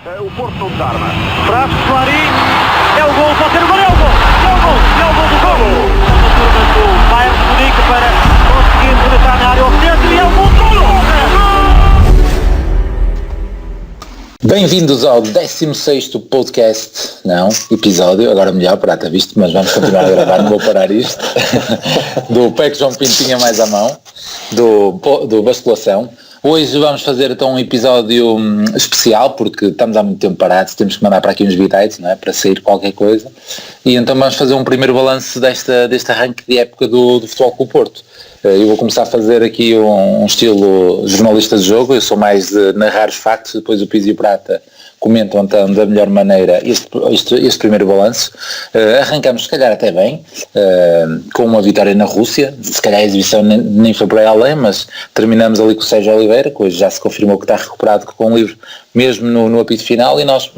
O Porto não desarma. Traz Clarim. É o gol, pode ser o gol, é o gol. É o gol, é o gol do gol. A turma do Bayern de Munique para conseguir penetrar na área oficial e é o gol do gol. Bem-vindos ao 16º podcast, não, episódio, agora melhor, prata visto, mas vamos continuar a gravar, não vou parar isto, do Pé que João Pinto tinha mais à mão, do Basculação. Hoje vamos fazer então um episódio especial, porque estamos há muito tempo parados, temos que mandar para aqui uns bitites, não é, para sair qualquer coisa, e então vamos fazer um primeiro balanço deste arranque de época do Futebol Clube Porto. Eu vou começar a fazer aqui um estilo jornalista de jogo, eu sou mais de narrar os factos, depois o Pizzi e o Prata comentam então da melhor maneira este primeiro balanço. Arrancamos se calhar até bem, com uma vitória na Rússia, se calhar a exibição nem foi por aí além, mas terminamos ali com o Sérgio Oliveira, que hoje já se confirmou que está recuperado com um livro mesmo no apito final, e nós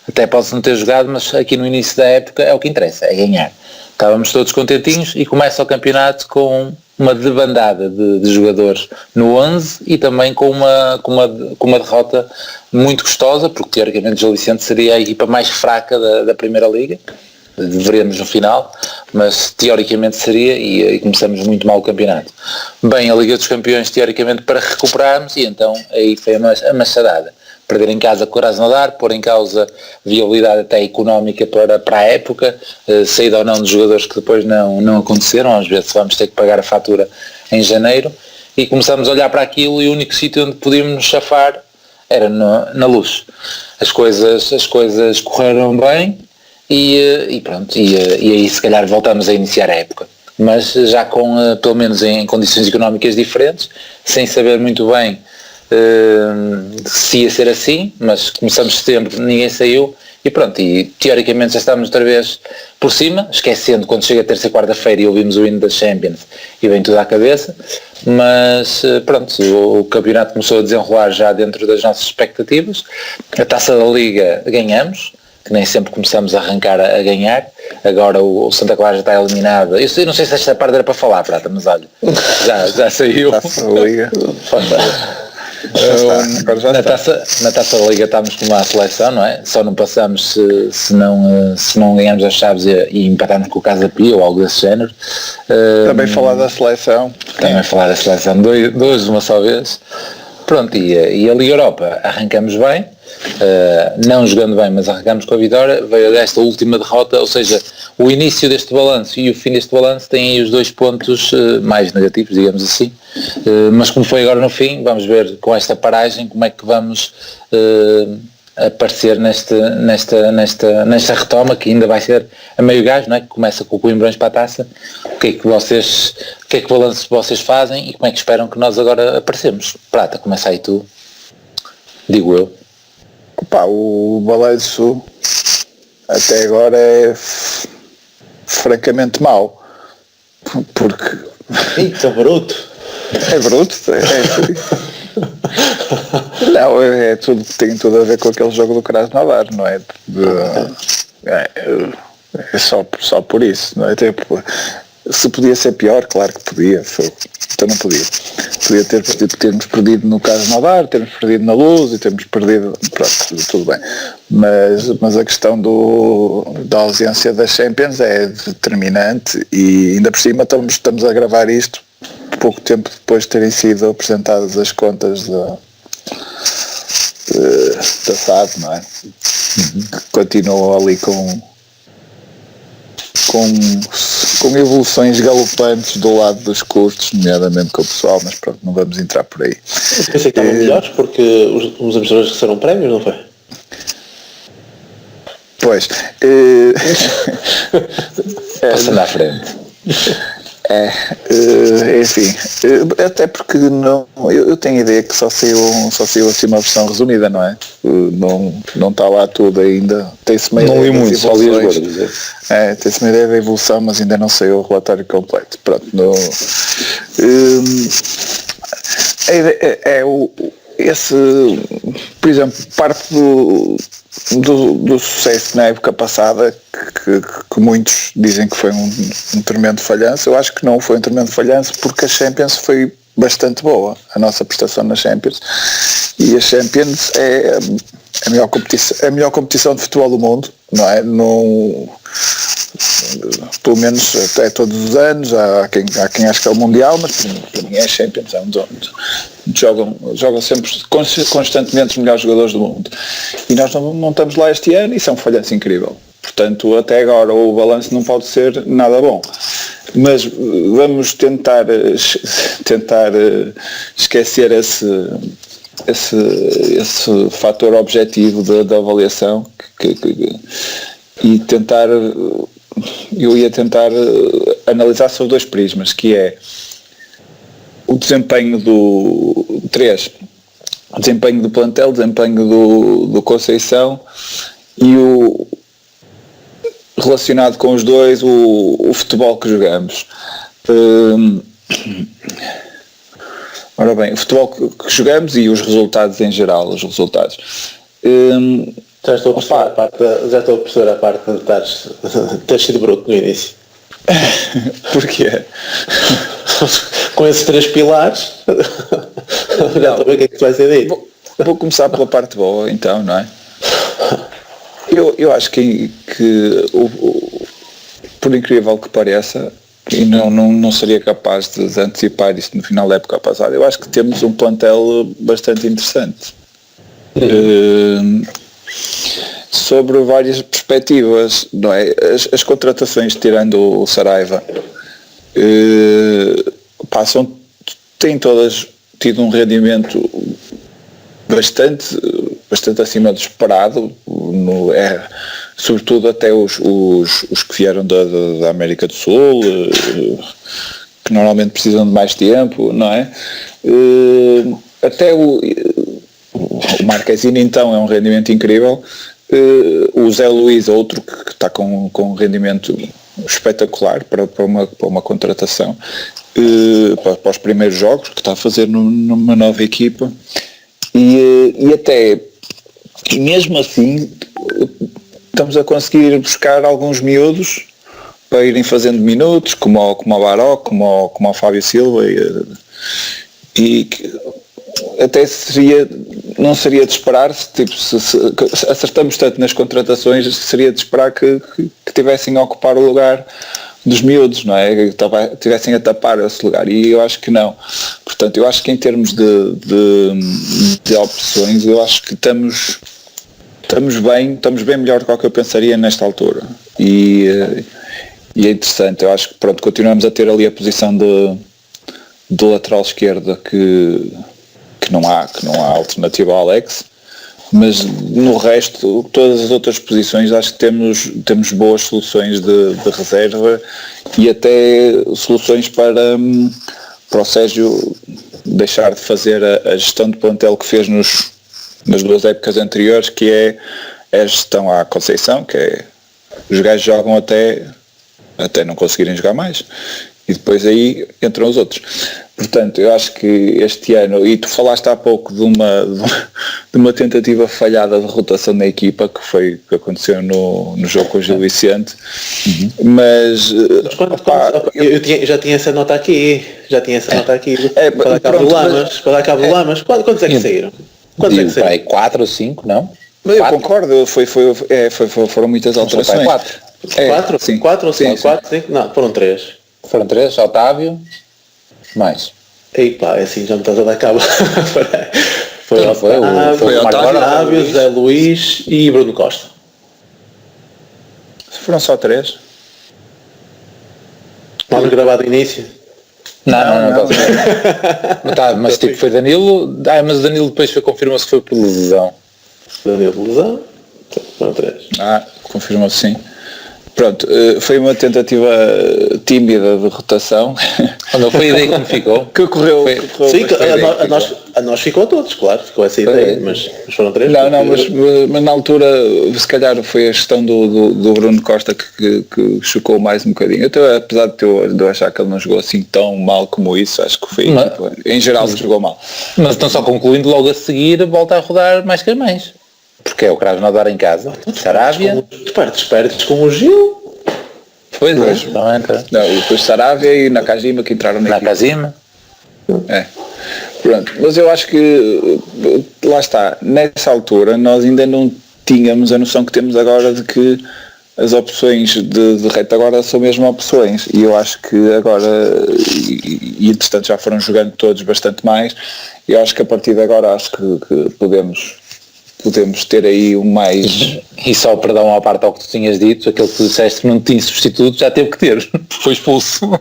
até pode-se não ter jogado, mas aqui no início da época é o que interessa, é ganhar. Estávamos todos contentinhos e começa o campeonato com uma debandada de jogadores no 11 e também com uma derrota muito gostosa, porque teoricamente o Gil Vicente seria a equipa mais fraca da Primeira Liga, veremos no final, mas teoricamente seria, e começamos muito mal o campeonato. Bem, a Liga dos Campeões teoricamente para recuperarmos, e então aí foi a machadada. Perder em casa com o Krasnodar, pôr em causa viabilidade até económica para a época, saída ou não de jogadores que depois não aconteceram, às vezes vamos ter que pagar a fatura em janeiro, e começamos a olhar para aquilo e o único sítio onde podíamos nos chafar era na Luz. As coisas correram bem e pronto, e aí se calhar voltamos a iniciar a época. Mas já com, pelo menos em condições económicas diferentes, sem saber muito bem se ia ser assim, mas começamos setembro, ninguém saiu e pronto, e teoricamente já estamos outra vez por cima, esquecendo quando chega terça e quarta-feira e ouvimos o hino da Champions e vem tudo à cabeça, mas pronto, o campeonato começou a desenrolar já dentro das nossas expectativas. A Taça da Liga ganhamos, que nem sempre começamos a arrancar a ganhar. Agora o Santa Clara já está eliminado. Eu não sei se esta parte era para falar, Prata, mas olha, já saiu. Taça da Liga. Na Taça da Liga estamos como a seleção, não é? Só não passamos se não ganharmos as chaves e empatarmos com o Casa Pia ou algo desse género. Também falar da seleção. Falar da seleção, dois de uma só vez. Pronto, e a Liga Europa arrancamos bem, não jogando bem, mas arrancamos com a vitória. Veio desta última derrota, ou seja, o início deste balanço e o fim deste balanço têm aí os dois pontos mais negativos, digamos assim, mas como foi agora no fim, vamos ver com esta paragem como é que vamos aparecer nesta retoma, que ainda vai ser a meio gás, não é? Que começa com o Coimbrões para a Taça. O que balanço vocês fazem e como é que esperam que nós agora aparecemos? Prata, começa aí tu, digo eu. Opa, o balanço até agora é francamente mau, porque Eita, bruto! é bruto, não, tem tudo a ver com aquele jogo do Krasnodar, não é? É só por isso, não é? Tipo, se podia ser pior, claro que podia, então não podia. Podia termos perdido no Krasnodar, termos perdido na Luz e termos perdido, pronto, tudo bem. Mas a questão da ausência das Champions é determinante, e ainda por cima estamos a gravar isto pouco tempo depois de terem sido apresentadas as contas da SAD, não é? Continuam ali com evoluções galopantes do lado dos custos, nomeadamente com o pessoal, mas pronto, não vamos entrar por aí. Eu pensei que estavam melhores porque os emissores receberam prémios, não foi? Pois. Passando à frente. Enfim, até porque eu tenho a ideia que só saiu assim uma versão resumida, não é? Não está lá tudo ainda. Tem-se uma não ideia li muito, só li as gordas. Tem-se uma ideia da evolução, mas ainda não saiu o relatório completo. Pronto, por exemplo, parte do sucesso na época passada, que muitos dizem que foi um tremendo falhanço. Eu acho que não foi um tremendo falhanço, porque a Champions foi bastante boa, a nossa prestação na Champions, e a Champions é a melhor competição de futebol do mundo, não é? Pelo menos até todos os anos, há quem acha que é o Mundial, mas para mim é a Champions, é onde jogam sempre constantemente os melhores jogadores do mundo. E nós não estamos lá este ano, e isso é um falhanço incrível. Portanto, até agora o balanço não pode ser nada bom. Mas vamos tentar esquecer esse fator objetivo da avaliação e tentar, eu ia tentar analisar sobre dois prismas, que é o desempenho o desempenho do plantel, o desempenho do Conceição e o relacionado com os dois o futebol que jogamos. Ora bem, o futebol que jogamos e os resultados em geral, os resultados. Já estou a perceber a parte de teres sido bruto no início. Porquê? Com esses 3 pilares, já estou a ver o que é que tu vai ser dito. Vou começar pela parte boa, então, não é? Eu acho que por incrível que pareça, e não seria capaz de antecipar isto no final da época passada, eu acho que temos um plantel bastante interessante. Sobre várias perspectivas, não é? As contratações, tirando o Saraiva, têm todas tido um rendimento bastante acima do esperado, sobretudo até os que vieram da América do Sul, que normalmente precisam de mais tempo, não é? Até o Marquezine, então, é um rendimento incrível. O Zé Luís, outro que está com um rendimento espetacular para uma contratação, para os primeiros jogos que está a fazer numa nova equipa. E mesmo assim estamos a conseguir buscar alguns miúdos para irem fazendo minutos, como o Baró, como o Fábio Silva, e até não seria de esperar, se acertamos tanto nas contratações, seria de esperar que tivessem a ocupar o lugar dos miúdos, não é? Que tivessem a tapar esse lugar, e eu acho que não. Portanto, eu acho que em termos de opções, eu acho que estamos bem melhor do que eu pensaria nesta altura, e é interessante. Eu acho que, pronto, continuamos a ter ali a posição do lateral esquerda que não há alternativa ao Alex, mas no resto, todas as outras posições, acho que temos boas soluções de reserva, e até soluções para o Sérgio deixar de fazer a gestão de plantel que fez nas 2 épocas anteriores, que é a gestão à Conceição, que é os gajos jogam até não conseguirem jogar mais, e depois aí entram os outros. Portanto, eu acho que este ano, e tu falaste há pouco de uma tentativa falhada de rotação da equipa, que aconteceu no jogo com o Gil Vicente, mas eu já tinha essa nota aqui, para dar cabo do Lamas. Quantos é que saíram? Vai 4 ou 5, não? Mas eu concordo, foram muitas alterações. 4? Sim. 4 ou 5? 4, 5? Não, foram 3. Foram 3, Otávio, mais. Ei pá, é assim, já me estás a dar cabo. Foi Otávio, Zé Luís e Bruno Costa. Foram só 3. Vamos gravar do início? Não. Tá, mas tipo, foi Danilo. Mas o Danilo depois confirmou-se que foi por lesão. Danilo por lesão? Foram 3. Confirmou-se, sim. Pronto, foi uma tentativa tímida de rotação. Não foi a ideia que me ficou. Que correu. Sim, a nós ficou a todos, claro, ficou essa ideia, mas foram 3. Mas na altura, se calhar foi a gestão do Bruno Costa que chocou mais um bocadinho. Apesar de eu achar que ele não jogou assim tão mal como isso, acho que foi, em geral, se jogou mal. Mas então, só concluindo, logo a seguir volta a rodar mais que mais. Porque é o Krasnodar em casa, Sarávia. Perdes com o Gil. Pois é, não entra. Não, depois Sarávia e Nakajima que entraram na Nakajima. Pronto, mas eu acho que lá está, nessa altura nós ainda não tínhamos a noção que temos agora de que as opções de retaguarda são mesmo opções, e eu acho que agora, e entretanto já foram jogando todos bastante mais, e eu acho que a partir de agora acho que podemos ter aí um mais... E só, perdão, à parte ao que tu tinhas dito, aquele que tu disseste que não tinha substituto, já teve que ter, foi expulso.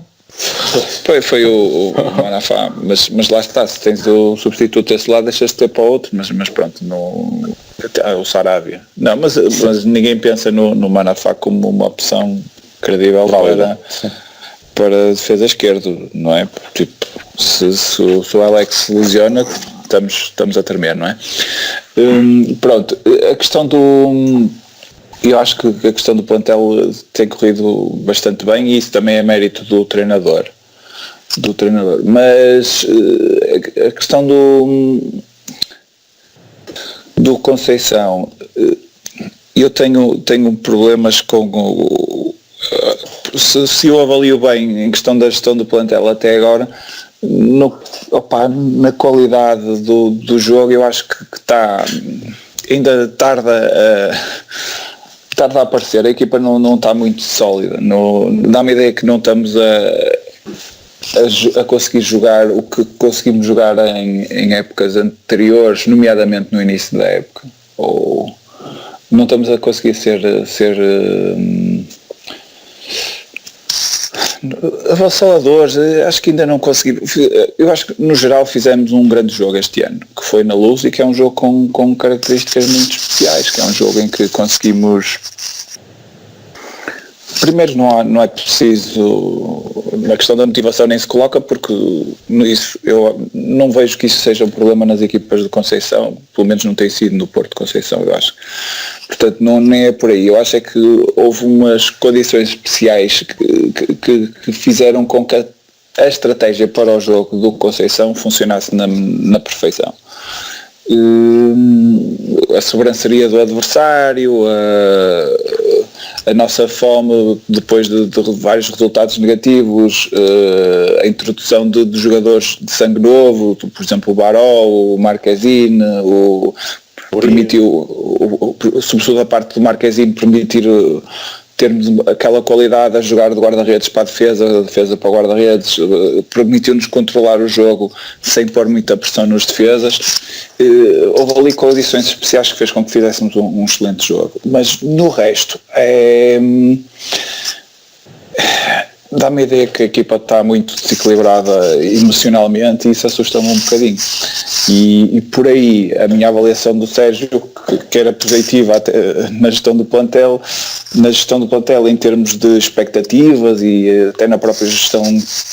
Foi o Manafá, mas lá está, se tens o substituto desse lado, deixas de ter para o outro, mas pronto, o Sarabia. Não, mas ninguém pensa no Manafá como uma opção credível para defesa esquerda, não é? Tipo, se o Alex se lesiona, estamos a tremer, não é? Pronto, a questão eu acho que a questão do plantel tem corrido bastante bem, e isso também é mérito do treinador. Mas a questão do Conceição, eu tenho problemas com se eu avalio bem em questão da gestão do plantel até agora, na qualidade do jogo, eu acho que está ainda tarda a aparecer. A equipa não está muito sólida, dá-me a ideia que não estamos a conseguir jogar o que conseguimos jogar em épocas anteriores, nomeadamente no início da época, ou não estamos a conseguir ser avassaladores. Acho que ainda não conseguimos. Eu acho que no geral fizemos um grande jogo este ano, que foi na Luz, e que é um jogo com características muito especiais, que é um jogo em que conseguimos... Primeiro, não é preciso, na questão da motivação nem se coloca, porque isso, eu não vejo que isso seja um problema nas equipas de Conceição, pelo menos não tem sido no Porto de Conceição, eu acho. Portanto, nem é por aí. Eu acho é que houve umas condições especiais que fizeram com que a estratégia para o jogo do Conceição funcionasse na perfeição. A sobranceria do adversário, a nossa fome depois de vários resultados negativos, a introdução de jogadores de sangue novo, por exemplo o Baró, o Marquezine, permitiu, sobretudo a parte do Marquezine, permitir termos aquela qualidade a jogar de guarda-redes para a defesa para o guarda-redes, permitiu-nos controlar o jogo sem pôr muita pressão nos defesas. Houve ali condições especiais que fez com que fizéssemos um excelente jogo, mas no resto dá-me a ideia que a equipa está muito desequilibrada emocionalmente, e isso assusta-me um bocadinho. E por aí a minha avaliação do Sérgio, que era positiva até na gestão do plantel em termos de expectativas e até na própria gestão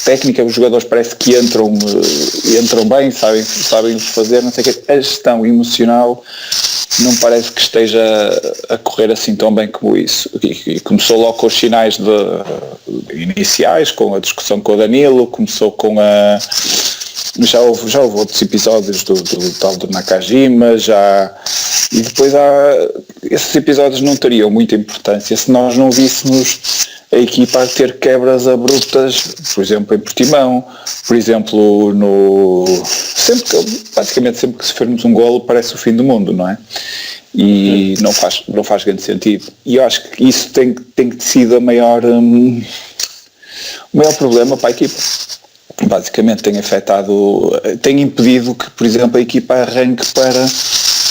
técnica, os jogadores parece que entram bem, sabem o que fazer, não sei o que. A gestão emocional não parece que esteja a correr assim tão bem como isso. E começou logo com os sinais iniciais, com a discussão com o Danilo, começou com já houve outros episódios do tal do Nakajima, e depois esses episódios não teriam muita importância se nós não víssemos a equipa a ter quebras abruptas, por exemplo em Portimão, por exemplo basicamente sempre que sofremos um golo parece o fim do mundo, não é? E não faz grande sentido, e eu acho que isso tem sido o maior problema para a equipa. Basicamente tem impedido que, por exemplo, a equipa arranque para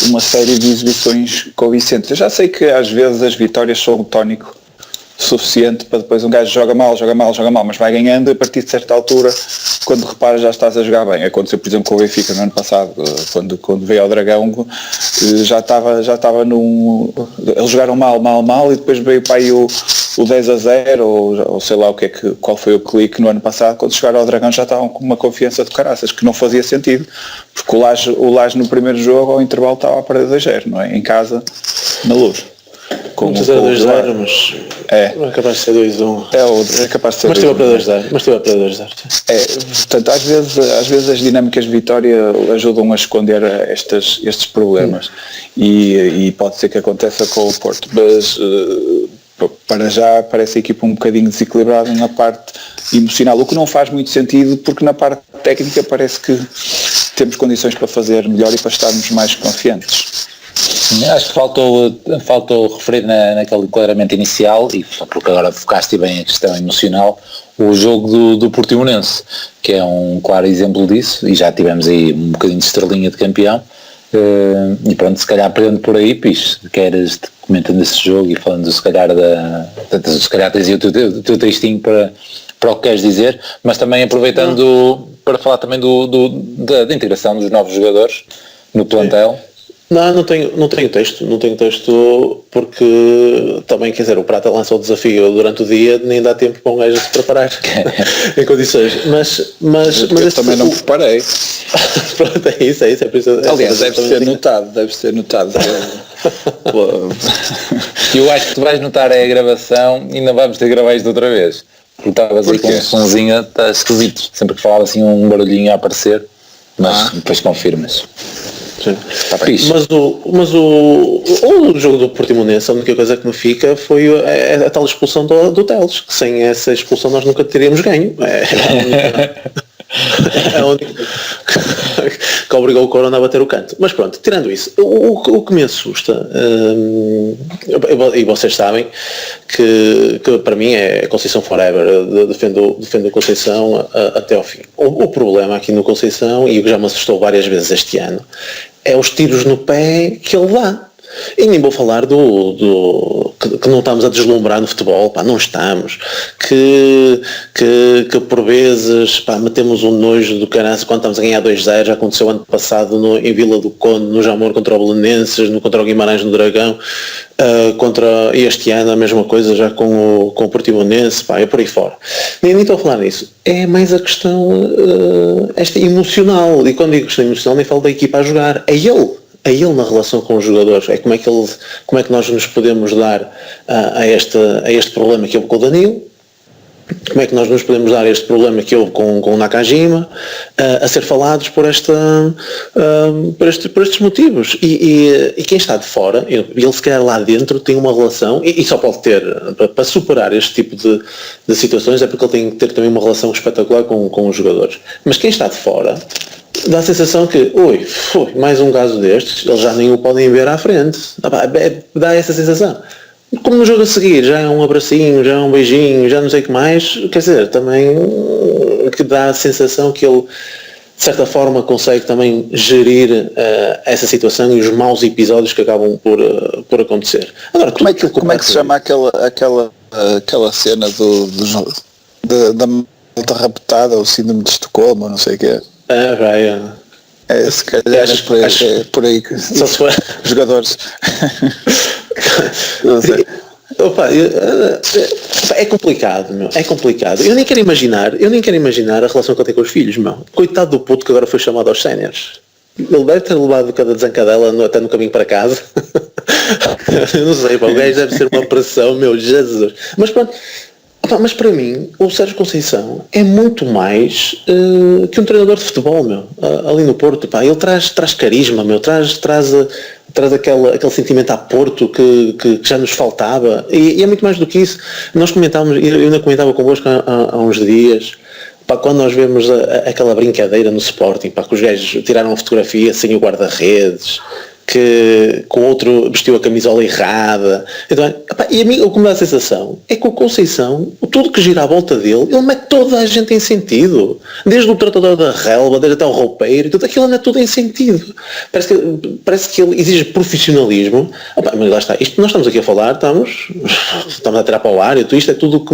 uma série de exibições convincentes. Eu já sei que às vezes as vitórias são o tónico suficiente para depois um gajo joga mal, mas vai ganhando, e a partir de certa altura, quando reparas, já estás a jogar bem. Aconteceu, por exemplo, com o Benfica no ano passado, quando veio ao Dragão, já estava eles jogaram mal, e depois veio para aí o 10-0, ou sei lá qual foi o clique no ano passado, quando chegaram ao Dragão já estavam com uma confiança de caraças, que não fazia sentido, porque o Laje no primeiro jogo, ao intervalo, estava a perder 2-0, não é? Em casa, na Luz. Com 2-0, mas não é capaz de ser 2-1. É capaz de ser. Mas esteve para 2-0. Portanto, às vezes as dinâmicas de vitória ajudam a esconder estes problemas, e pode ser que aconteça com o Porto, mas para já parece a equipa um bocadinho desequilibrada na parte emocional, o que não faz muito sentido, porque na parte técnica parece que temos condições para fazer melhor e para estarmos mais confiantes. Acho que faltou referir naquele enquadramento inicial, e porque agora focaste bem a questão emocional, o jogo do Portimonense, que é um claro exemplo disso, e já tivemos aí um bocadinho de estrelinha de campeão, e pronto, se calhar pegando por aí, Pis, queres comentando esse jogo e falando se calhar se calhar tens aí o teu textinho para o que queres dizer, mas também aproveitando para falar também da integração dos novos jogadores no plantel. Não tenho texto porque também, quer dizer, o Prata lança o desafio durante o dia, nem dá tempo para um gajo se preparar em condições, mas eu também não preparei. Pronto, é isso, é por isso. Aliás, deve ser notado. Eu acho que tu vais notar a gravação e não vamos ter que gravar isto outra vez, porque estavas aí com um sonzinho, está esquisito, sempre que falava assim um barulhinho a aparecer, mas depois confirmas. Sim. Tá bem. Mas o jogo do Portimonense, a única coisa que me fica foi a tal expulsão do Teles, que sem essa expulsão nós nunca teríamos ganho. É a única que obrigou o Corona a bater o canto. Mas pronto, tirando isso, o que me assusta, e vocês sabem que para mim é Conceição forever, defendo o Conceição até ao fim. O problema aqui no Conceição, e o que já me assustou várias vezes este ano, é os tiros no pé que ele dá. E nem vou falar que não estamos a deslumbrar no futebol, não estamos, que por vezes metemos um nojo do caralho quando estamos a ganhar 2-0, já aconteceu ano passado em Vila do Conde, no Jamor contra o Belenenses, contra o Guimarães no Dragão, e este ano a mesma coisa já com o Portimonense, e por aí fora. Nem estou a falar nisso, é mais a questão esta emocional, e quando digo questão emocional nem falo da equipa a jogar, é ele na relação com os jogadores, é como é que nós nos podemos dar a este problema que houve com o Danilo, como é que nós nos podemos dar a este problema que houve com o Nakajima, a ser falados por estes motivos, e quem está de fora, ele se calhar lá dentro tem uma relação, e só pode ter, para superar este tipo de situações, é porque ele tem que ter também uma relação espetacular com os jogadores, mas quem está de fora dá a sensação que, mais um caso destes, eles já nem o podem ver à frente. Dá essa sensação. Como no jogo a seguir, já é um abracinho, já é um beijinho, já não sei o que mais, quer dizer, também que dá a sensação que ele, de certa forma, consegue também gerir essa situação e os maus episódios que acabam por acontecer. Agora, como é que se chama aquela cena da malta raptada, o síndrome de Estocolmo, ou não sei o que é? Se calhar é por aí que só se for jogadores. Não sei. É complicado, meu. É complicado. Eu nem quero imaginar a relação que ele tem com os filhos, meu. Coitado do puto que agora foi chamado aos séniores. Ele deve ter levado cada desancadela até no caminho para casa. Eu não sei, o gajo deve ser uma pressão, meu Jesus. Mas pronto. Mas para mim, o Sérgio Conceição é muito mais que um treinador de futebol, meu, ali no Porto. Ele traz carisma, meu, traz aquele sentimento a Porto que já nos faltava, e é muito mais do que isso. Nós comentávamos, eu ainda comentava convosco há uns dias, quando nós vemos aquela brincadeira no Sporting, que os gajos tiraram a fotografia sem o guarda-redes, que o outro vestiu a camisola errada. Então, e a mim o que me dá a sensação é que o Conceição, tudo que gira à volta dele, ele mete toda a gente em sentido. Desde o tratador da relva, desde até o roupeiro, tudo aquilo anda tudo em sentido. Parece que ele exige profissionalismo. Mas lá está, isto nós estamos aqui a falar, estamos a tirar para o ar, isto é tudo o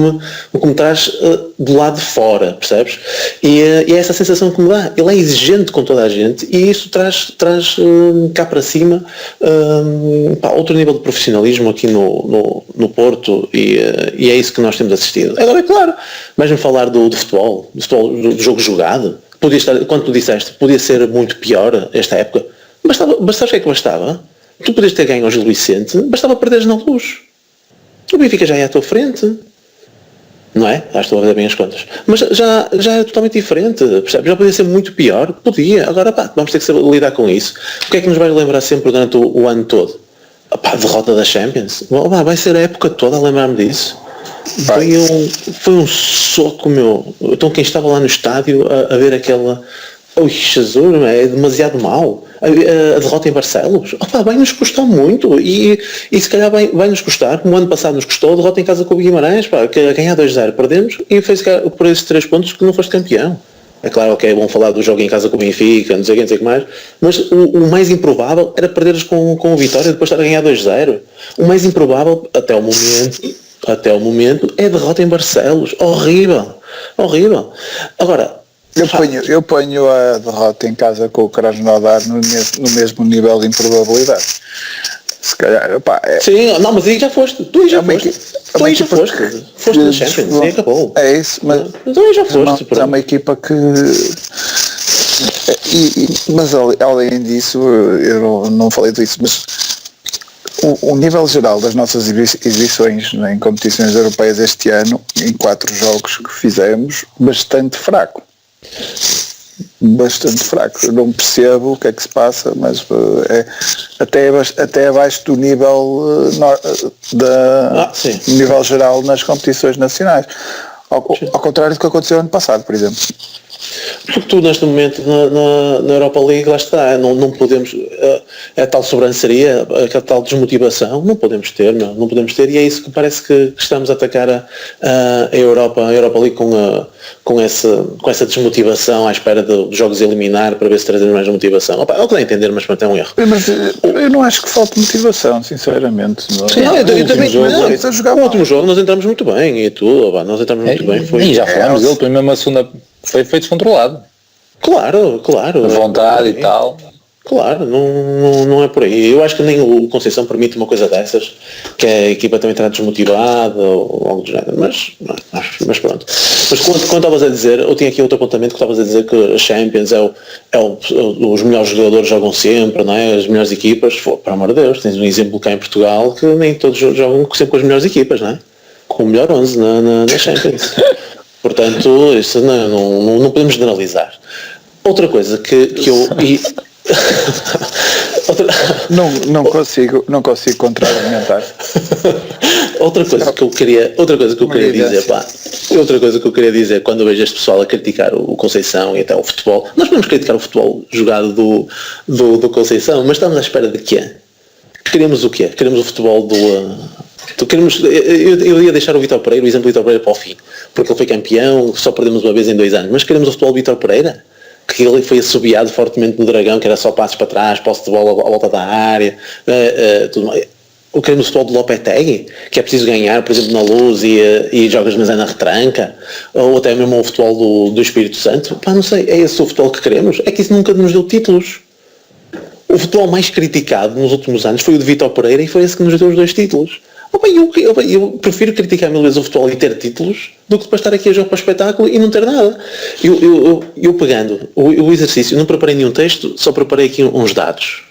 que me traz do lado de fora, percebes? E é essa sensação que me dá. Ele é exigente com toda a gente e isso traz cá para cima outro nível de profissionalismo aqui no Porto, e é isso que nós temos assistido. Agora é claro, vais-me falar do futebol, do jogo jogado, podia estar, quando tu disseste, podia ser muito pior esta época, bastava o que é que bastava? Tu podias ter ganho ao Gil Vicente, bastava perderes na Luz, o Benfica já ia à tua frente, não é? Já estou a ver bem as contas. Mas já é totalmente diferente, percebes? Já podia ser muito pior, podia. Agora vamos ter que lidar com isso. O que é que nos vais lembrar sempre durante o ano todo? Pá, derrota da Champions. Vai ser a época toda a lembrar-me disso. Foi um soco, meu. Então quem estava lá no estádio a ver aquela... Ui, Jesus, é demasiado mau. A derrota em Barcelos, vai-nos custar muito e se calhar vai-nos custar, como o ano passado nos custou, a derrota em casa com o Guimarães, que a ganhar 2-0 perdemos e fez por esses 3 pontos que não foste campeão. É claro que é bom falar do jogo em casa com o Benfica, não sei o que mais, mas o mais improvável era perderes com o Vitória e depois estar a ganhar 2-0. O mais improvável, até o momento, é a derrota em Barcelos. Horrível. Agora, eu ponho a derrota em casa com o Krasnodar no mesmo nível de improbabilidade. Se calhar, Sim, não, mas aí já foste. Tu aí já foste. Foste na Champions, e acabou. É isso, mas tu aí já foste. É uma equipa que... Mas além disso, eu não falei disso, mas o nível geral das nossas exibições em competições europeias este ano, em 4 jogos que fizemos, bastante fraco. Eu não percebo o que é que se passa, mas até abaixo do nível nível geral nas competições nacionais, ao contrário do que aconteceu ano passado, por exemplo. Porque tu neste momento na Europa League, lá está, não podemos, a tal sobranceria, a tal desmotivação, não podemos ter, e é isso que parece que estamos a atacar a Europa League com essa desmotivação à espera de jogos a eliminar para ver se trazemos mais motivação. É o que dá a entender, mas pronto, é um erro. Mas eu não acho que falte motivação, sinceramente. No último jogo nós entramos muito bem e tudo, nós entramos muito bem. E já falámos dele, foi mesmo a segunda... Foi descontrolado. Claro. A vontade e tal. Claro, não é por aí. Eu acho que nem o Conceição permite uma coisa dessas, que a equipa também está desmotivada ou algo do género, mas pronto. Mas quando estavas a dizer, eu tinha aqui outro apontamento que estavas a dizer que a Champions os melhores jogadores jogam sempre, não é? As melhores equipas, por amor de Deus, tens um exemplo cá em Portugal que nem todos jogam sempre com as melhores equipas, não é? Com o melhor 11 na Champions. Portanto, isso não podemos generalizar. Outra coisa que eu... Não consigo contra-argumentar. Outra coisa que eu queria dizer quando eu vejo este pessoal a criticar o Conceição e até o futebol, nós podemos criticar o futebol jogado do Conceição, mas estamos à espera de quê? Queremos o quê? Queremos o futebol eu ia deixar o exemplo do Vítor Pereira para o fim, porque ele foi campeão, só perdemos uma vez em 2 anos, mas queremos o futebol do Vítor Pereira? Que ele foi assobiado fortemente no Dragão, que era só passos para trás, posse de bola à volta da área, tudo mais. Queremos o futebol do Lopetegui, que é preciso ganhar, por exemplo, na Luz e jogas mas é na retranca, ou até mesmo o futebol do Espírito Santo. Não sei, é esse o futebol que queremos? É que isso nunca nos deu títulos. O futebol mais criticado nos últimos anos foi o de Vítor Pereira e foi esse que nos deu os 2 títulos. Eu prefiro criticar 1000 vezes o futebol e ter títulos do que depois estar aqui a jogo para o espetáculo e não ter nada. Eu pegando o exercício, não preparei nenhum texto, só preparei aqui uns dados,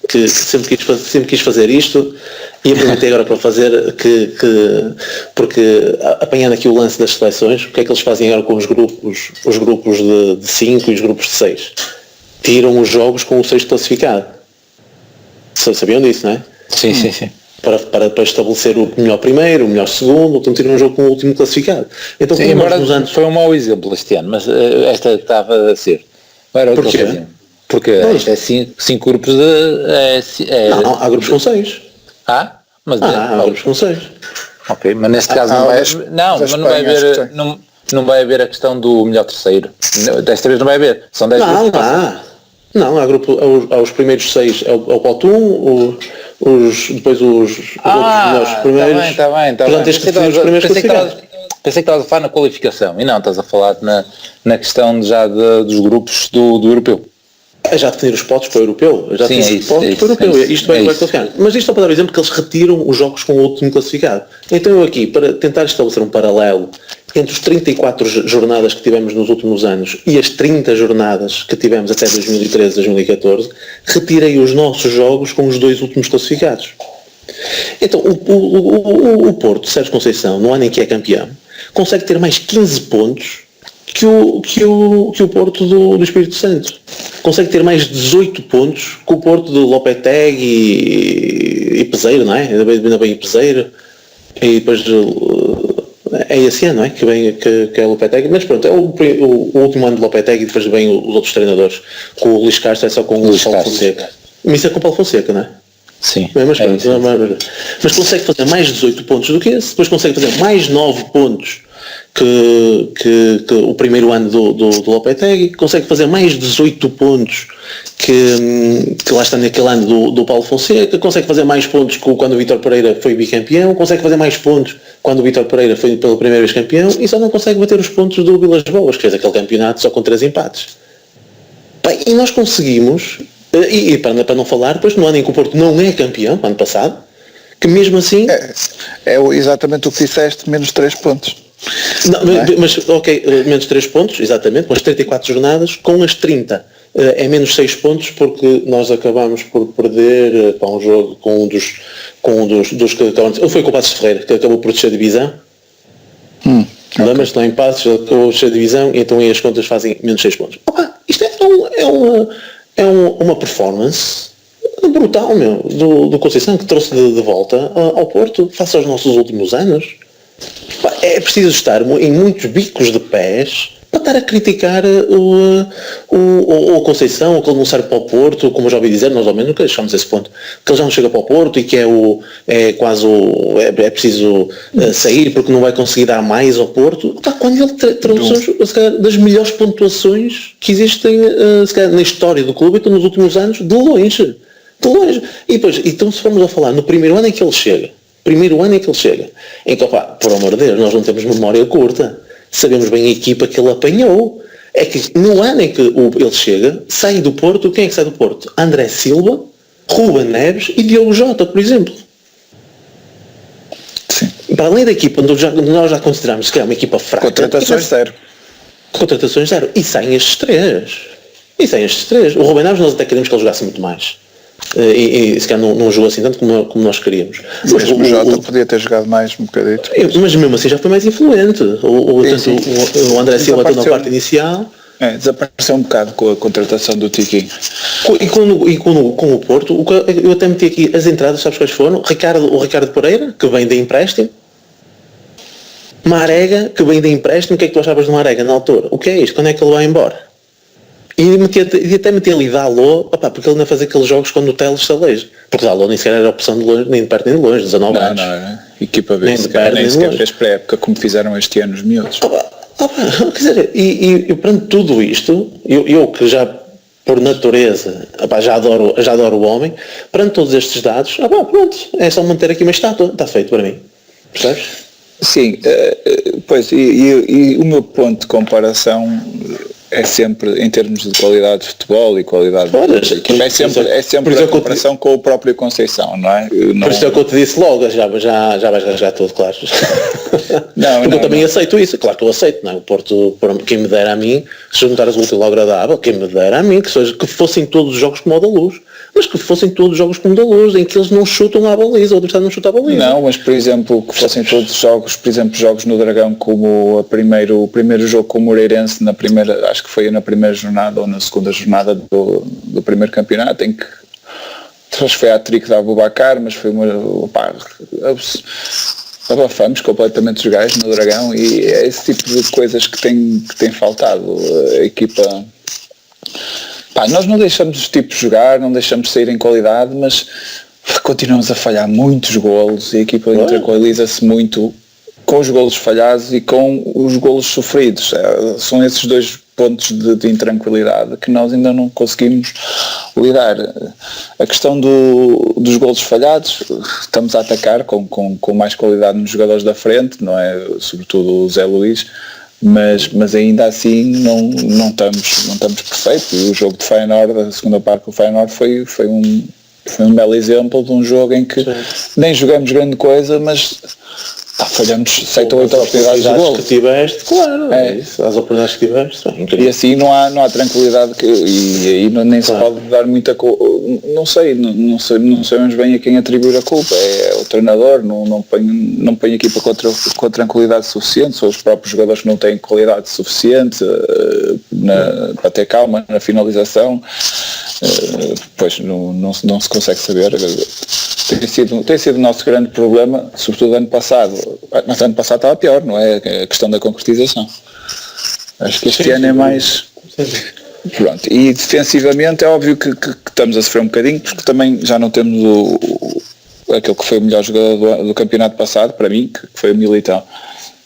que sempre quis fazer isto e aproveitei agora para fazer, porque apanhando aqui o lance das seleções, o que é que eles fazem agora com os grupos de 5 e os grupos de 6? Tiram os jogos com o 6 classificado. Sabiam disso, não é? Sim. Para estabelecer o melhor primeiro, o melhor segundo, então tirar um jogo com o último classificado. Então, sim, embora anos... foi um mau exemplo este ano, mas esta estava a ser. Porquê? Porque isto é 5 grupos de... Não, há grupos com 6. Há grupos com 6. Ok, mas neste caso não vai haver... Não vai haver a questão do melhor terceiro. Desta vez não vai haver. São 10 grupos. Não, há os primeiros 6 é o pote 1, depois os melhores primeiros. Está bem. Portanto, tens que definir os primeiros classificados. Pensei que estavas a falar na qualificação e não, estás a falar na questão já dos grupos do europeu. Já definir os potes para o europeu. Isto vai classificar. Mas isto só para dar o exemplo que eles retiram os jogos com o último classificado. Então eu aqui, para tentar estabelecer um paralelo entre os 34 jornadas que tivemos nos últimos anos e as 30 jornadas que tivemos até 2013, 2014, retirei os nossos jogos com os 2 últimos classificados. Então o Porto, Sérgio Conceição, no ano em que é campeão, consegue ter mais 15 pontos que o Porto do Espírito Santo. Consegue ter mais 18 pontos que o Porto do Lopetegui e Peseiro, não é? Ainda bem e Peseiro. E depois é esse ano, não é? Que é o Lopetegui. Mas pronto, é o último ano de Lopetegui e depois vem os outros treinadores. Com o Luís Castro é só com o Paulo Fonseca. Mas isso é com o Paulo Fonseca, não é? Sim. Mas consegue fazer mais 18 pontos do que esse, depois consegue fazer mais 9 pontos que o primeiro ano do Lopetegui, consegue fazer mais 18 pontos que lá está naquele ano do Paulo Fonseca, consegue fazer mais pontos quando o Vítor Pereira foi bicampeão, consegue fazer mais pontos quando o Vítor Pereira foi pela primeira vez campeão e só não consegue bater os pontos do Vilas Boas, que fez aquele campeonato só com 3 empates. Bem, e nós conseguimos, e para não falar, depois no ano em que o Porto não é campeão, ano passado, que mesmo assim... É exatamente o que disseste, menos 3 pontos. Não, mas ok, menos 3 pontos, exatamente, com as 34 jornadas, com as 30 é menos 6 pontos porque nós acabamos por perder para um jogo com um dos que acabaram. Foi com o Passos Ferreira, que acabou por descer a divisão. Lembras-te lá em Passos, ele acabou por descer a divisão e então aí as contas fazem menos 6 pontos. Opa, isto é uma performance brutal, meu, do Conceição, que trouxe de volta ao Porto face aos nossos últimos anos. É preciso estar em muitos bicos de pés para estar a criticar o Conceição, que ele não serve para o Porto, como eu já ouvi dizer, nós ao menos nunca chegámos a esse ponto, que ele já não chega para o Porto e que é preciso sair porque não vai conseguir dar mais ao Porto. Quando ele trouxe das melhores pontuações que existem se calhar, na história do clube, então nos últimos anos, de longe. E depois, então se formos a falar no primeiro ano em que ele chega, em que, por amor de Deus, nós não temos memória curta, sabemos bem a equipa que ele apanhou. É que no ano em que ele chega, sai do Porto, quem é que sai do Porto? André Silva, Ruben Neves e Diogo Jota, por exemplo. Sim. Para além da equipa, nós já consideramos que é uma equipa fraca. Contratações zero. E saem estes três. O Ruben Neves nós até queríamos que ele jogasse muito mais. E se calhar não jogou assim tanto como nós queríamos. Mas o Jota podia ter jogado mais um bocadito. Mas mesmo assim já foi mais influente. O André Silva na parte inicial. Desapareceu um bocado com a contratação do Tiquinho. Com o Porto, eu até meti aqui as entradas, sabes quais foram? O Ricardo Pereira, que vem de empréstimo. Marega, que vem de empréstimo. O que é que tu achavas do Marega na altura? O que é isto? Quando é que ele vai embora? E até meti ali Dalot, porque ele não fazia aqueles jogos quando o Teles se aleja. Porque Dalot nem sequer era opção de longe, nem de perto nem de longe, 19 anos. Não, equipa B, nem sequer fez pré-época como fizeram este ano os miúdos. Quer dizer, e perante tudo isto, eu que já por natureza já adoro o homem, perante todos estes dados, pronto, é só manter aqui uma estátua, está feito para mim. Percebes? Sim, pois, e o meu ponto de comparação é sempre em termos de qualidade de futebol e qualidade é sempre a comparação com o próprio Conceição, não é? Por isso é que eu te disse logo, já vais rasgar tudo, claro. Porque eu também aceito isso, claro que eu aceito, não é? O Porto, quem me dera a mim, se juntares o útil ao agradável, quem me dera a mim, que fossem todos os jogos como o da Luz, mas que fossem todos os jogos como o da Luz, em que eles não chutam à baliza, o adversário não chuta à baliza. Não, mas por exemplo, que fossem todos os jogos, por exemplo, jogos no Dragão como o primeiro jogo com o Moreirense, acho que foi na primeira jornada ou na segunda jornada do primeiro campeonato, em que foi a trick da Abubacar, mas foi abafamos completamente os gajos no Dragão, e é esse tipo de coisas que tem faltado. A equipa, nós não deixamos os tipos jogar, não deixamos sair em qualidade, mas continuamos a falhar muitos golos e a equipa tranquiliza-se muito com os golos falhados e com os golos sofridos. São esses dois pontos de intranquilidade que nós ainda não conseguimos lidar. A questão dos golos falhados, estamos a atacar com mais qualidade nos jogadores da frente, não é? Sobretudo o Zé Luís, mas ainda assim não estamos perfeitos. E o jogo de Feyenoord, a segunda parte do Feyenoord foi um belo exemplo de um jogo em que nem jogamos grande coisa, mas falhamos 7 ou 8 oportunidades de gol. Que tiveste, claro, as oportunidades que tiveste, e assim não há tranquilidade, e aí nem se pode dar muita não sabemos bem a quem atribuir a culpa. É o treinador, não põe a equipa com a tranquilidade suficiente, são os próprios jogadores que não têm qualidade suficiente, para ter calma na finalização, depois não se consegue saber. Tem sido o nosso grande problema, sobretudo ano passado. Mas ano passado estava pior, não é? A questão da concretização. Acho que este ano é mais... Pronto. E defensivamente é óbvio que estamos a sofrer um bocadinho, porque também já não temos aquele que foi o melhor jogador do campeonato passado, para mim, que foi o Militão.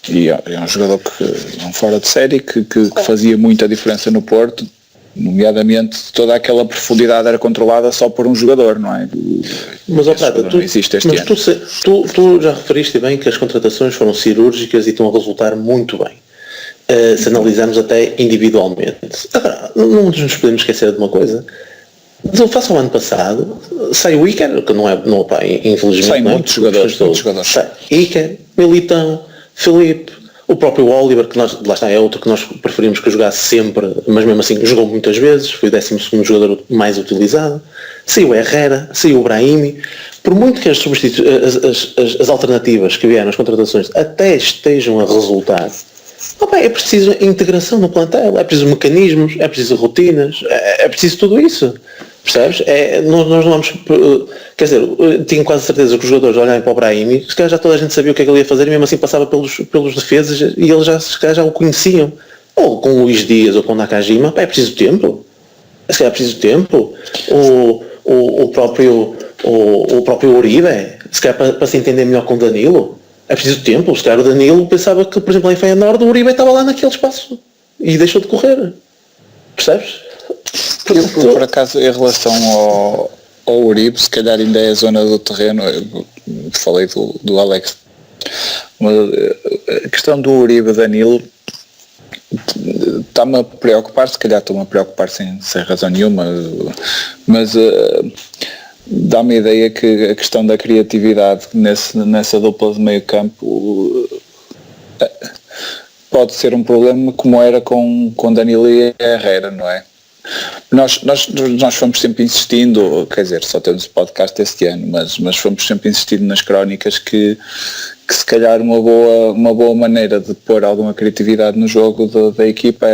E é um jogador fora de série, que fazia muita diferença no Porto, nomeadamente toda aquela profundidade era controlada só por um jogador, não é? Mas tu já referiste bem que as contratações foram cirúrgicas e estão a resultar muito bem. Se analisarmos até individualmente. Agora, não nos podemos esquecer de uma coisa. Face ao ano passado, sai o Iker, que não é pá, infelizmente... Sai muitos jogadores. Sai Iker, Militão, Filipe, o próprio Oliver, que lá está, é outro que nós preferimos que jogasse sempre, mas mesmo assim jogou muitas vezes, foi o 12º jogador mais utilizado. Saiu Herrera, saiu o Brahimi. Por muito que as alternativas que vieram nas contratações até estejam a resultar, é preciso integração no plantel, é preciso mecanismos, é preciso rotinas, é preciso tudo isso. Percebes? Nós não vamos... Quer dizer, tinha quase certeza que os jogadores olharem para o Brahimi, se calhar já toda a gente sabia o que é que ele ia fazer e mesmo assim passava pelos defesas e eles se calhar já o conheciam. Ou com o Luís Dias ou com o Nakajima, é preciso tempo. Se calhar é preciso tempo. O próprio Uribe, se calhar para se entender melhor com o Danilo, é preciso tempo. Se calhar o Danilo pensava que, por exemplo, em Feyenoord o Uribe estava lá naquele espaço e deixou de correr. Percebes? Eu, por acaso, em relação ao Uribe, se calhar ainda é a zona do terreno, eu falei do Alex, mas a questão do Uribe, Danilo, está-me a preocupar, se calhar estou-me a preocupar sem razão nenhuma, mas dá-me a ideia que a questão da criatividade nessa dupla de meio campo pode ser um problema, como era com Danilo e Herrera, não é? Nós fomos sempre insistindo, quer dizer, só temos o podcast este ano, mas fomos sempre insistindo nas crónicas que se calhar uma boa maneira de pôr alguma criatividade no jogo da equipa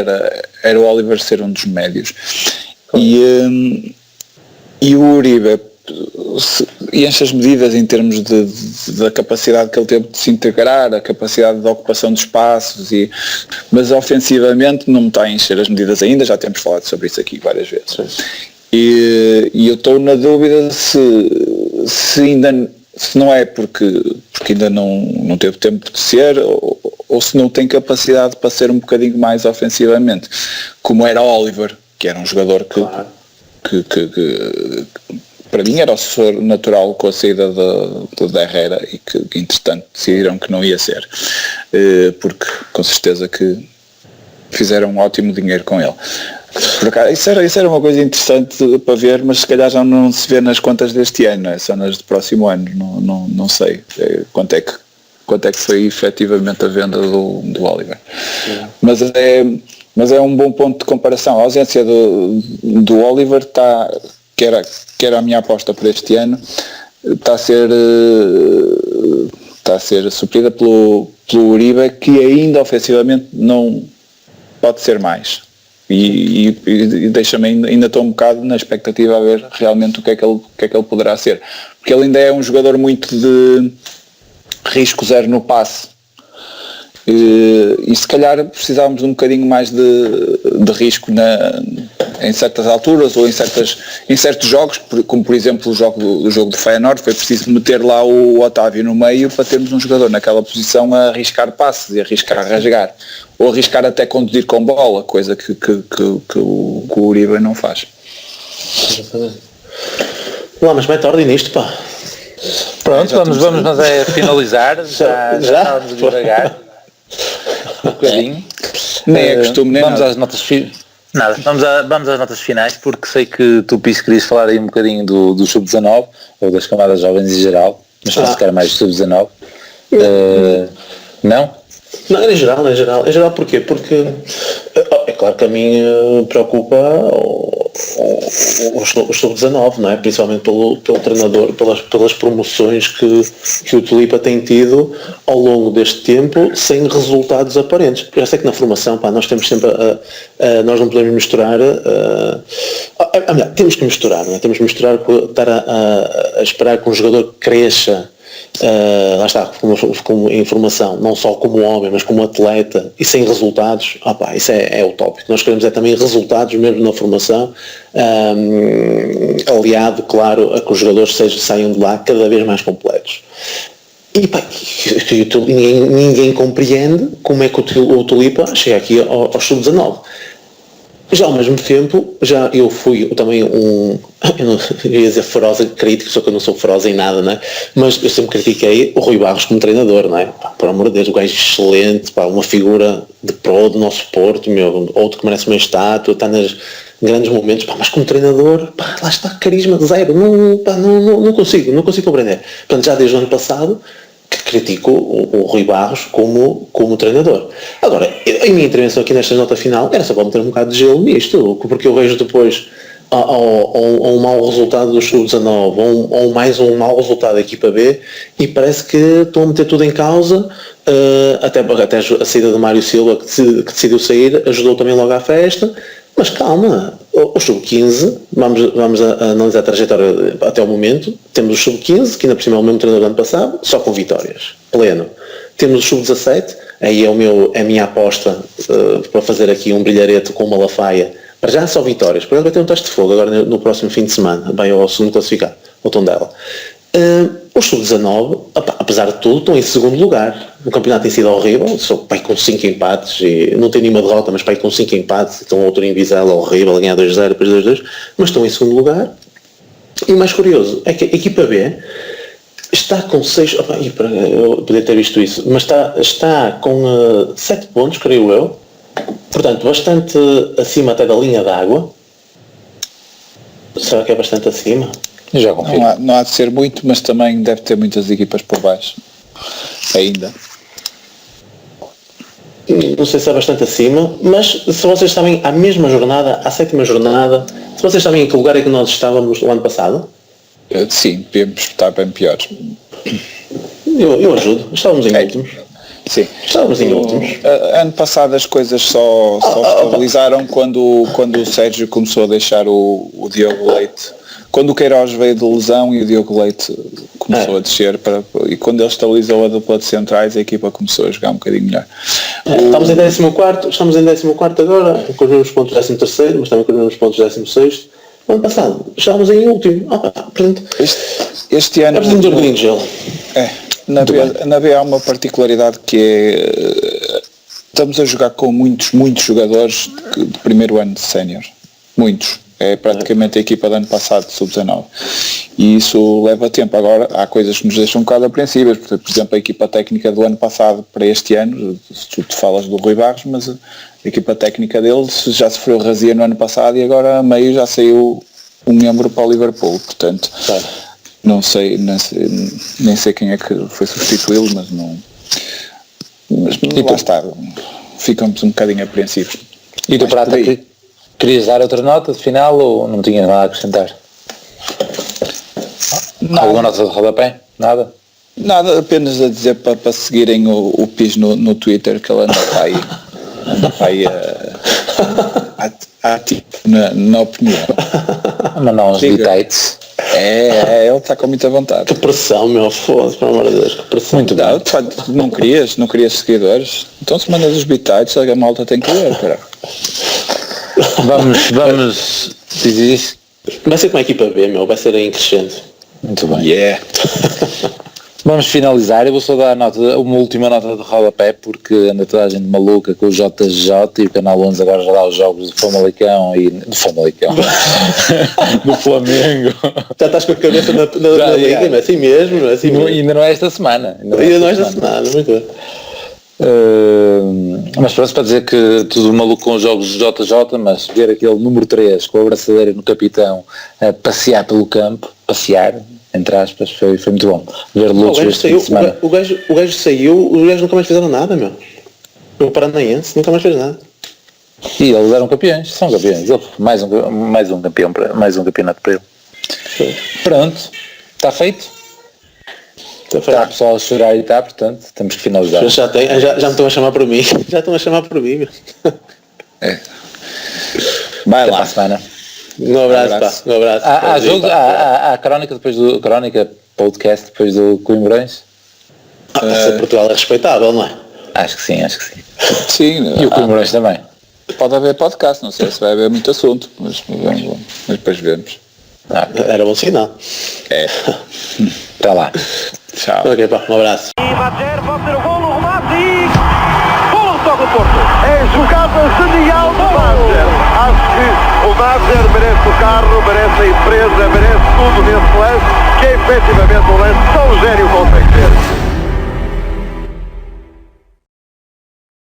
era o Oliver ser um dos médios. E o Uribe enche as medidas em termos da capacidade que ele teve de se integrar, a capacidade de ocupação de espaços, mas ofensivamente não me está a encher as medidas ainda, já temos falado sobre isso aqui várias vezes. E eu estou na dúvida se não é porque ainda não teve tempo de ser, ou se não tem capacidade para ser um bocadinho mais ofensivamente, como era Oliver, que era um jogador que para mim era o sucessor natural com a saída da Herrera e que entretanto decidiram que não ia ser, porque com certeza que fizeram um ótimo dinheiro com ele. Por acaso, isso era uma coisa interessante para ver, mas se calhar já não se vê nas contas deste ano, é só nas do próximo ano, não sei quanto é que foi efetivamente a venda do Oliver. Mas é um bom ponto de comparação. A ausência do Oliver está, que era a minha aposta para este ano, está a ser suprida pelo Uribe, que ainda ofensivamente não pode ser mais. E deixa-me ainda estou um bocado na expectativa a ver realmente o que é que ele poderá ser, porque ele ainda é um jogador muito de risco zero no passe, e se calhar precisávamos de um bocadinho mais de risco em certas alturas ou em certos jogos, como por exemplo o jogo do Feyenoord, foi preciso meter lá o Otávio no meio para termos um jogador naquela posição a arriscar passes e arriscar a rasgar, ou arriscar até conduzir com bola, coisa que o Uribe não faz. Lá, mas mete ordem nisto, pá. Pronto, vamos finalizar, já estávamos a devagar um bocadinho. Nem é costume, nem vamos nada. às notas nada, vamos às notas finais, porque sei que tu, Piso, querias falar aí um bocadinho do Sub-19, ou das camadas jovens em geral, mas penso que era mais Sub-19. Não? Não, em geral porquê? Porque é claro que a mim preocupa os sub-19, não é? Principalmente pelo treinador, pelas promoções que o Tulipa tem tido ao longo deste tempo sem resultados aparentes. Eu sei que na formação, nós temos sempre nós não podemos misturar, temos que misturar, não é? Temos que misturar, estar a esperar que um jogador cresça, lá está, como informação, não só como homem, mas como atleta, e sem resultados, isso é utópico. Nós queremos também resultados mesmo na formação, aliado, claro, a que os jogadores saiam de lá cada vez mais completos. E ninguém compreende como é que o Tulipa chega aqui ao sub-19. Já ao mesmo tempo, eu fui também eu ia dizer feroz crítico, só que eu não sou feroz em nada, não é? Mas eu sempre critiquei o Rui Barros como treinador, não é? Por amor de Deus, o gajo excelente, uma figura de pro do nosso Porto, outro que merece uma estátua, está nos grandes momentos, mas como treinador, lá está, carisma zero, não consigo compreender. Portanto, já desde o ano passado, que critico o Rui Barros como treinador. Agora, a minha intervenção aqui nesta nota final era só para meter um bocado de gelo nisto, porque eu vejo depois um mau resultado do sub-19 ou mais um mau resultado da equipa B e parece que estão a meter tudo em causa, até a saída de Mário Silva que decidiu sair ajudou também logo à festa. Mas calma, o sub-15, vamos analisar a trajetória até o momento. Temos o sub-15, que ainda por cima é o mesmo treinador do ano passado, só com vitórias, pleno. Temos o sub-17, aí é a minha aposta para fazer aqui um brilharete com uma Malafaia. Para já só vitórias, porque ele vai ter um teste de fogo agora no próximo fim de semana, vai ao segundo classificado, ao Tondela. Os sub-19, apesar de tudo, estão em segundo lugar. O campeonato tem sido horrível, só com 5 empates, e não tem nenhuma derrota, mas com 5 empates, estão outro em Vizela horrível, a ganhar 2-0, depois 2-2, mas estão em segundo lugar. E o mais curioso é que a equipa B está com 6, eu podia ter visto isso, mas está com 7 pontos, creio eu, portanto, bastante acima até da linha d'água. Será que é bastante acima? Já confio. Não há de ser muito, mas também deve ter muitas equipas por baixo. Ainda. Não sei se é bastante acima, mas se vocês sabem, à mesma jornada, à 7ª jornada, se vocês sabem em que lugar é que nós estávamos no ano passado? Sim, podemos estar bem piores. Eu ajudo. Estávamos em últimos. Sim. Estávamos em últimos. Ano passado as coisas só estabilizaram quando o Sérgio começou a deixar o Diogo Leite. Quando o Queiroz veio de lesão e o Diogo Leite começou a descer, e quando ele estabilizou a dupla de centrais, a equipa começou a jogar um bocadinho melhor. Estamos em 14º agora, com os mesmos pontos 13º, mas também com os mesmos pontos 16º. No ano passado, estávamos em último. Portanto, este ano... Precisamos de um bocadinho de gelo. Na B há uma particularidade que é... Estamos a jogar com muitos jogadores de primeiro ano de sénior. Muitos. É praticamente a equipa do ano passado de sub-19 e isso leva tempo. Agora há coisas que nos deixam um bocado apreensivas, por exemplo a equipa técnica do ano passado para este ano, tu falas do Rui Barros, mas a equipa técnica dele já sofreu razia no ano passado e agora a meio já saiu um membro para o Liverpool, portanto nem sei quem é que foi substituí-lo, mas lá está, ficamos um bocadinho apreensivos. E do Prata, querias dar outra nota de final ou não tinha nada a acrescentar? Alguma nota de rodapé? Nada? Nada, apenas a dizer para seguirem o Pis no Twitter, que ele anda para aí ativo na opinião. Mas não, uns bitites. Ele está com muita vontade. Que pressão, meu, foda-se, pelo amor de Deus, que pressão. Muito bem. Não querias seguidores? Então se mandas os bitites, a malta tem que ler, cara. Vamos dizer isso. Vai ser com a equipa B, meu, vai ser em crescente. Muito bem. Yeah. Vamos finalizar. Eu vou só dar uma última nota de rodapé, porque anda toda a gente maluca com o JJ e o Canal 11 agora já dá os jogos do Famalicão do Flamengo. Já estás com a cabeça na liga, mas assim mesmo, assim mesmo. Ainda não é esta semana. Ainda não é esta semana, muito bem. Mas pronto, para dizer que tudo maluco com os jogos do JJ, mas ver aquele número 3 com a abraçadeira no capitão a passear pelo campo, entre aspas, foi muito bom ver lutos este fim de semana. O gajo saiu, os gajos nunca mais fizeram nada, meu. O Paranaense nunca mais fez nada. E eles eram campeões, são campeões. Ele, mais um campeão, mais um campeonato para ele. Pronto, está feito. Está o pessoal a chorar e está, portanto, temos que finalizar. Já me estão a chamar por mim. Já estão a chamar por mim. Meu. Vai Até lá. para a semana. Um abraço, pá. Um abraço. Há jogo, há crónica depois do crónica podcast depois do Coimbrões? Portugal é respeitável, não é? Acho que sim. Sim, E o Coimbrões também. pode haver podcast, não sei se vai haver muito assunto, mas depois vemos. Era bom sinal. Está lá. Tchau. Ok, pá, um abraço. E Madjer pode ter o golo, o remate e... Golo só do Porto. É jogada genial do Madjer. Acho que o Madjer merece o carro, merece a empresa, merece tudo nesse lance, que é efetivamente um lance tão gênio